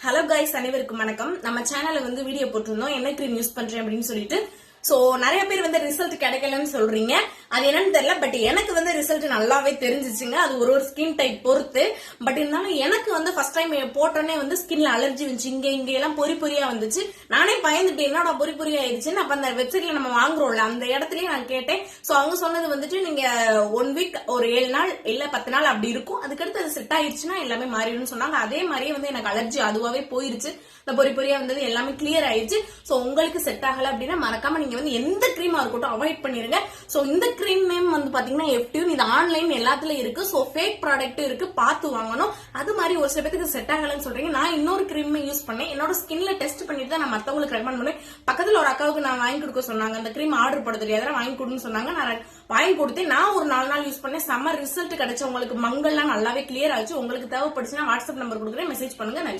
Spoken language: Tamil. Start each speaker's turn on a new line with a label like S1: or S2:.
S1: ஹலோ கைஸ், அனைவருக்கும் வணக்கம். நம்ம சேனல்ல வீடியோ போட்டிருந்தோம் என்ன கிரீம் யூஸ் பண்றேன் அப்படின்னு சொல்லிட்டு. சோ நிறைய பேர் ரிசல்ட் கிடைக்கலன்னு சொல்றீங்க. அது என்னன்னு தெரியல. பட் எனக்கு ரிசல்ட் நல்லாவே தெரிஞ்சிச்சுங்க. அது ஒரு ஸ்கின் டைப் பொறுத்து. பட் இருந்தாலும் எனக்கு ஃபர்ஸ்ட் டைம் போட்டோன்னே ஸ்கின்ல அலர்ஜி வந்துச்சு. இங்க எல்லாம் பொறி பொறியா வந்துச்சு. நானே பயந்துட்டு என்னோட பொறி பொறியா ஆயிடுச்சுன்னு அப்ப அந்த வெப்சைட்ல நம்ம வாங்குறோம்ல அந்த இடத்துலயே நான் கேட்டேன். சோ அவங்க சொன்னது நீங்க 1 வீக் ஒரு 7 நாள் இல்ல 10 நாள் அப்படி இருக்கும். அதுக்கடுத்து அது செட் ஆயிடுச்சுன்னா எல்லாமே மாறிடும்னு சொன்னாங்க. அதே மாதிரியே எனக்கு அலர்ஜி அதுவாவே போயிருச்சு. இந்த பொறி பொறியா எல்லாமே கிளியர் ஆயிடுச்சு. சோ உங்களுக்கு செட் ஆகல அப்படின்னா மறக்காம நீங்க எந்த கிரீமா இருக்கட்டும் அவாய்ட் பண்ணிருங்க. சோ இந்த கிரீம் நேம் பாத்தீங்கன்னா எஃப்டியூன். இது ஆன்லைன் எல்லாத்துலயும் இருக்கு. சோ ஃபேக் ப்ராடக்ட் இருக்கு, பார்த்து வாங்கணும். அது மாதிரி ஒரு சில பேருக்கு செட் ஆகலன்னு சொல்றீங்க. நான் இன்னொரு கிரீம் யூஸ் பண்ணேன். என்னோட ஸ்கின்ல டெஸ்ட் பண்ணிட்டு தான் நான் மத்தவங்களுக்கு ரெக்கமெண்ட் பண்ணேன். பக்கத்துல ஒரு அக்காவுக்கு நான் வாங்கி கொடுக்க சொன்னாங்க. அந்த கிரீம் ஆர்டர் போட தெரியாத வாங்கி கொடுன்னு சொன்னாங்க. நான் வாங்கி கொடுத்தேன். நான் ஒரு 4 நாள் யூஸ் பண்ணேன். செம்ம ரிசல்ட் கிடைச்சு உங்களுக்கு மங்கல்லாம் நல்லாவே கிளியர் ஆச்சு. உங்களுக்கு தேவைப்படுச்சுன்னா வாட்ஸ்அப் நம்பர் கொடுக்குறேன், மெசேஜ் பண்ணுங்க.